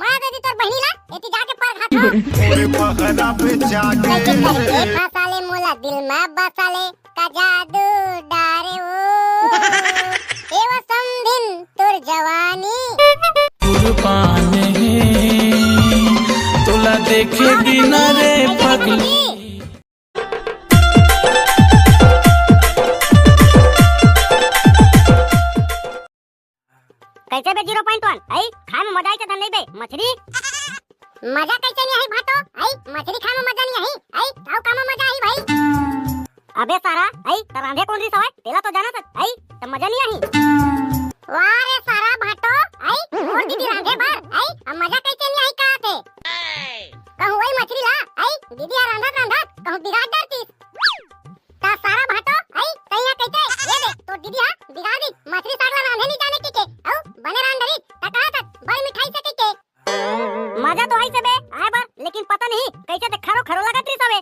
मार देती तोर बहिनीला एती जाके पर खाता ओरे पखरा पे जाके करके फसाले मोला दिल में बसाले का जादू डारे वो एवा समधिन तोर जवानी कुर्बान है तोला देखे बिना रे पगली कैसे बे 0.1 आई खाए में मजा आई था नहीं बे मछली मजा कैसे नहीं आई भाटो आई मछली खाए में मजा नहीं आई आई ताऊ काम में मजा आई भाई अबे सारा आई त रांधे कौन री सवाय तेला तो जाना था आई त मजा नहीं आई वाह रे सारा भाटो आई और दीदी रांधे भर आई अब मजा कैसे नहीं आई कहां थे कहूं वही मछली ला आई दीदी रांधा कहूं बिगाड़ डरती ता सारा भाटो आई तैया कैसे ये दे तो दीदी बिगाड़ दी मछली सागला रांधे नहीं जाने की के औ बने रांधरी ता कहा था बड़ी मिठाई से के मजा तो आई से बे आए बार लेकिन पता नहीं कैसे ते खरो खरो लगा त्री सबे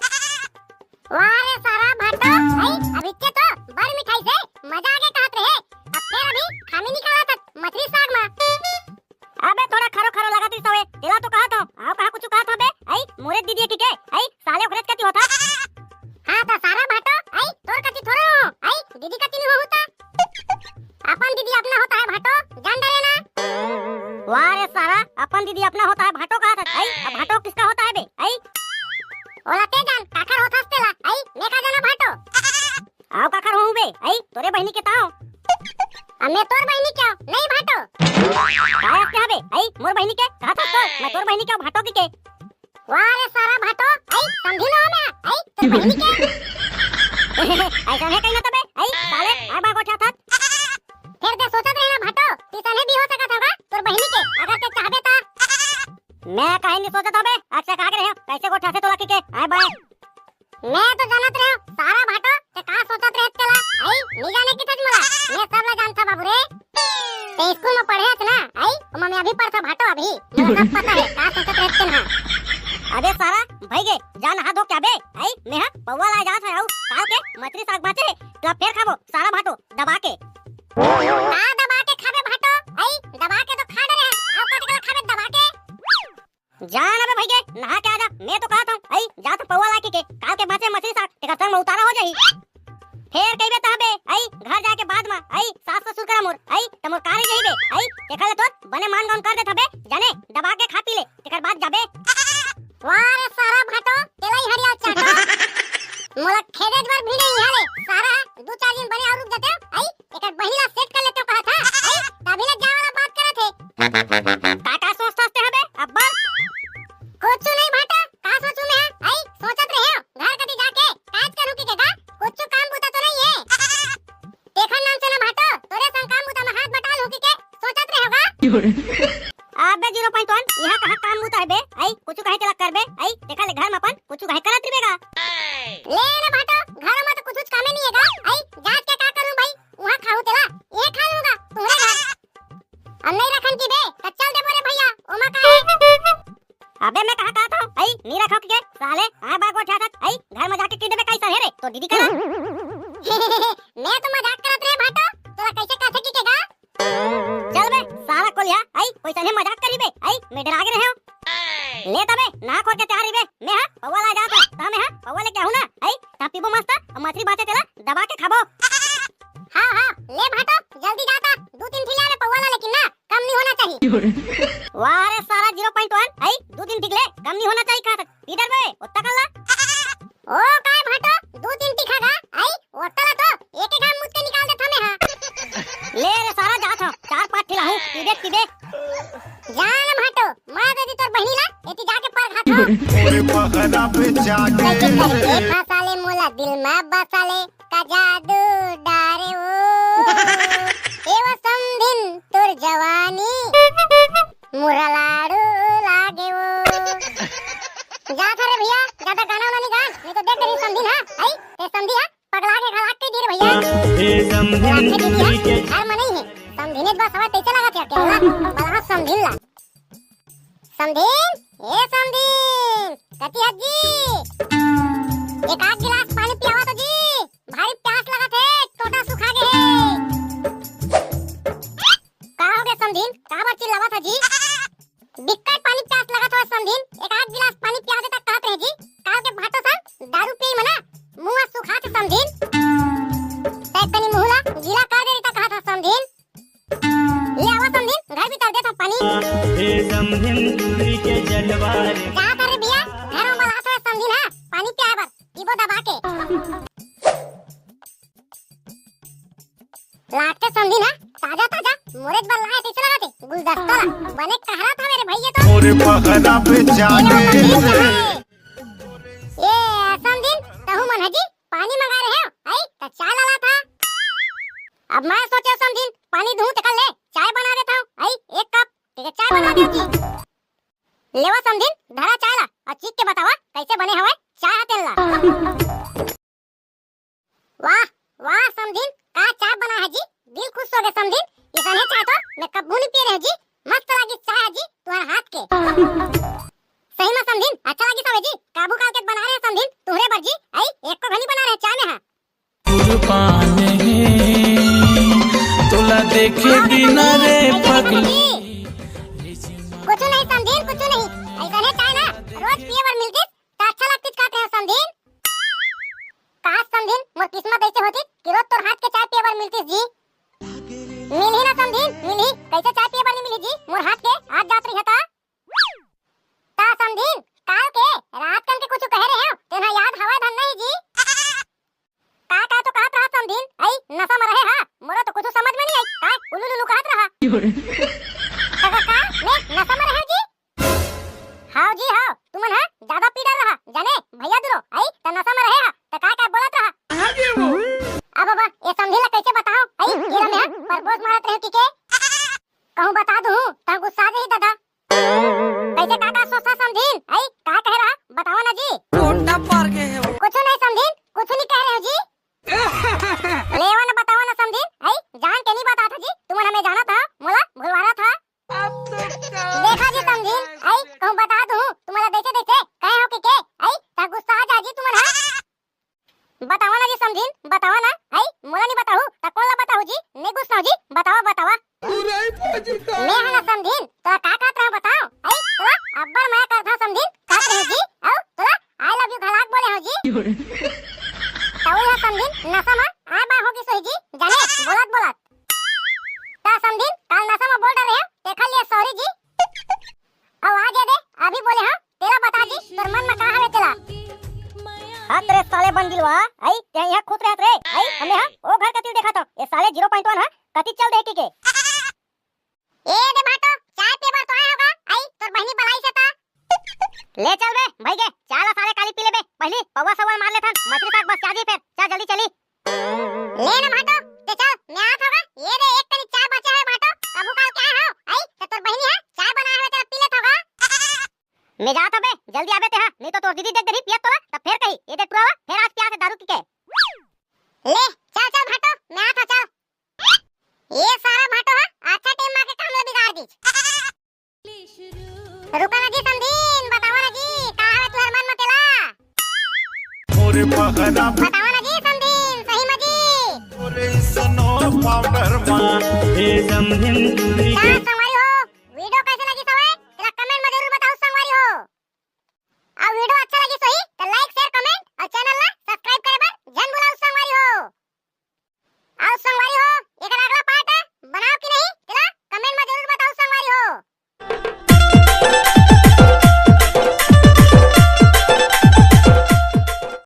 वाह रे सारा भाटो आई अभी के तो बड़ी मिठाई से मजा आगे कहत रहे अब फिर अभी खामी निकाला था मछली साग में अबे थोड़ा खरो खरो लगा त्री सबे तेला तो कहा था आप कहा कुछ कहा था बे आई मोरे दीदी की के आई साले खरच कती होता हां ता सारा भाटो आई तोर कती थोड़ा हो आई दीदी कती नहीं होता अपन दीदी अपना होता है भाटो जान डरे ना वाह रे सारा अपन दीदी अपना होता है भाटो कहा था आई अब भाटो किसका होता है बे आई ओला ते जान काकर होता तेला आई मैं का जाना भाटो आओ काकर हूं बे आई तोरे बहिनी के ताओ मैं तोर बहिनी क्या नहीं भाटो काय क्या बे आई मोर बहिनी के कहा था तो मैं तोर बहिनी क्या भाटो की के वाह रे सारा भाटो आई समझी ना मैं आई तोर बहिनी के ऐसा है कहीं ना तबे आई साले आ बागो क्या था फिर दे सोचत रहना भाटो तिसने भी हो सकता होगा तोर बहिनी के अगर ते चाहबे ता मैं काहे नहीं सोचत होबे अच्छा का रहे कैसे गोठा से तोला के आए बाय मैं तो जानत रहे सारा भाटो ते का सोचत रहे तेला आई नहीं जाने की तज मला मैं सब ला जानता बाबू रे ते स्कूल में पढ़े थे ना आई मैं अभी पढ़ता भाटो अभी मुझे सब पता है का सोचत रहे थे ना अबे सारा भाई गे जान हाथ धो क्या बे आई मैं पौवा ला जात है आऊ काल के मछली साग बाचे तो फिर खाबो सारा भाटो दबा के का दबा के खाबे भाटो आई दबा के तो खा रहे आऊ कटकला खाबे दबा के जान अबे भाई गे नहा के आजा मैं तो कहता हूं आई जा तो पौवा ला के काल के बाचे मछली साग तेरा संग में उतारा हो जाई फिर कहिबे तहबे आई घर जाके बाद में आई सास ससुर करा मोर आई तमोर कारी जइबे आई देखले तो बने मान गाउन कर दे तबे जाने दबा के खा पी ले तेकर बाद जाबे वाह रे सारा भाटो तेलाई हरिया चाटो मोला खेदे बार भी नहीं हाले सारा दो चार दिन बने और रुक जाते आई एकर बहिला सेट कर लेते कहा था आई तभी ना जा वाला बात करे थे काका सोचते हबे अब्बा कुछ नहीं भाटा का सोचू मैं आई सोचत रहे घर कदी जाके काज करू की जगह कुछ काम बुता तो नहीं है देखन नाम से ना भाटो तोरे संग काम बुता में हाथ बटाल होकी के सोचत रहे होगा अबे 0.1 यहां कहां काम बुता है बे आई कुछ कहे चला कर बे आई देखा ले घर में अपन कुछ कहे करत रिबेगा ले रे भाटो घर में तो कुछ काम नहीं हैगा आई जात के का करूं भाई वहां खाऊ तेला ये खा लूंगा तुम्हारे घर अब नहीं रखन की बे तो चल दे मोरे भैया ओमा का है अबे मैं कहा था आई नहीं रखो के साले आ बागो उठा आई घर में जाके की देबे कैसा है रे तो दीदी करा मैं तो मजाक करत रे भाटो तोरा कैसे काथे की केगा चल बे सारा कोलिया आई पैसा ने मजाक करी बे आई मैं डरा के रहे हो ले तबे ना खोल के तैयारी बे मैं हां पौवा ला जाता ता मैं हां पौवा लेके आऊं ना आई ता पीबो मस्त मछली बाचे तेला दबा के खाबो हां ले भाटो जल्दी जाता दो तीन खिला रे पौवा ला लेकिन ना कम नहीं होना चाहिए वाह रे सारा 0.1 आई दो दिन टिकले कम नहीं होना चाहिए कहा तक इधर बे ओत्ता कल्ला ओ काय भाटो दो दिन टिकागा आई ओत्ता तो एक एक घाम मुझ के निकाल दे थमे हां ले रे सारा जा था चार पांच खिला हूं सीधे जान भाटो मार देती तोर बहिनीला एती जाके पर खाता ओरे पखरा पे जाके करके फसाले मोला दिल में बसाले का जादू डारे वो एवा समधिन तोर जवानी मुरा लाडू लागे वो जा था रे भैया ज्यादा गाना वाला नहीं गा नहीं तो देख तेरी समधिन हां आई ते समधिया पगला के खला के दे रे भैया ए समधिन हार में नहीं है समधिने बस हवा तैसे लगा क्या क्या बला समधिन ला समधिन ए समधिन कति हजी एक आध गिलास पानी पियावा तो जी भारी प्यास लगा थे टोटा सुखा गए का हो गया समधिन का बात चिल्लावा था जी दिक्कत हे समधिन तुरी के जलवार क्या कर रे बिया घरों में लाश है समझी ना पानी पिया बर पीबो दबा के लागते समझी ना ताजा ताजा मोरे बल लाए से चला दे गुलदस्ता बने कहरा था मेरे भैया तो मोरे पगला पे जाके ये समझिन तहु मन हजी पानी मंगा रहे हो आई त चाय लाला था अब मैं सोचा समझिन पानी दूं तक ले चाय बना देता हूं आई एक कप ठीक है चाय बना दो जी लेवा समझिन धरा चाय ला और चीख के बतावा कैसे बने हवे चाय तेल ला वाह वाह समझिन का चाय बना है जी दिल खुश हो गए समझिन इसने चाय तो मैं कब नहीं पी रहे जी मस्त लगी चाय है जी तुम्हारे हाथ के सही में समझिन अच्छा लगी सब जी काबू काल के बना रहे हैं समझिन तुम्हारे बर्जी आई एक को घनी बना रहे चाय में हां कुर्बान है तोला देखे बिना रे पगली कुछ नहीं समझिन कुछ नहीं ऐसा है चाय ना रोज पिए बर मिलती तो अच्छा लगती कहते हैं समझिन काश समझिन मोर किस्मत ऐसे होती कि रोज तोर हाथ के चाय पिए बर मिलती जी मिली ना समझिन मिली कैसे चाय पिए बर नहीं मिली जी मोर हाथ के आज जात रही था ता समझिन काल के रात कन के कुछ कह रहे हो तेना याद हवा धन नहीं जी का तो कहत रहा समझिन आई नशा में रहे हां मोरा तो कुछ समझ में नहीं आई का उल्लू लुलू कहत रहा का मैं नशा में रहे जी हां जी हां तुमन है ज्यादा पी डाल रहा जाने भैया दुरो आई त नशा में रहे हा त का बोलत रहा आगे वो अब बाबा ये समझी ला कैसे बताओ आई गिरा में परबोज मारत रहे टीके कहूं बता दूं ता गुस्सा दे दादा कैसे का सोचा समझिन आई का कह रहा बताओ ना जी कोटा पार गए हैं वो कुछ नहीं समझिन कुछ नहीं कह रहे हो जी लेवा ना बताओ ना समझिन आई जान के नहीं बता था जी तुम हमें जाना था मोला भुलवाना था देखा जी समझिन आई कहूं बता दूं तुम्हारा देखे देखे कहे हो कि के आई ता गुस्सा आ जा जी तुम्हारा बताओ ना जी समझिन बताओ ना आई मोला नहीं बताऊं ता कौन ला बताऊं जी नहीं गुस्सा हो जी बताओ बतावा मैं है ना समझिन तो का कहत रहा बताओ आई तोरा अब्बर मैं करता समझिन कहत रहे जी औ तोरा आई लव यू घलाक बोले हो जी तो यह समझिन नशा में आ बा होगी सोई जी जाने बोलत ता समझिन काल नशा में बोल रहे हो देखा लिया सॉरी जी अब आ दे अभी बोले हां तेरा बता जी तोर मन में का हवे तेरा हां तेरे साले बन गिलवा आई ते यहां खुद रहत रे आई हमें हां ओ घर कति देखा तो ये साले 0.1 हां कति चल देखी के ए दे भाटो चाय पे बार तो आया होगा आई तोर बहनी बलाई से ता ले चल बे भाई के चाला साले काली पी ले बे पहले पौवा सवाल मार ले थन मछली तक बस चादी फिर चल जल्दी चली ले ना भाटो ते चल मैं आत होगा ये दे एक तनी चाय बचा है भाटो कबू काल क्या हो आई ते तोर बहनी है चाय बनाया है तेरा पी ले होगा मैं जात बे जल्दी आबे ते हां नहीं तो तोर दीदी देख दरी पियत तोरा तब फिर कही ये देख पुरावा फिर आज प्यास दारू की के ले चल चल भाटो मैं आता चल ये सारा भाटो है अच्छा टाइम में के काम ले बिगाड़ दी रुका ना जी समझिन बताओ ना जी का है तुहर मन में तेला मोरे पगला पे बताओ ना जी समझिन सही में जी मोरे सनो पाउडर मा हे समधिन तुरी के का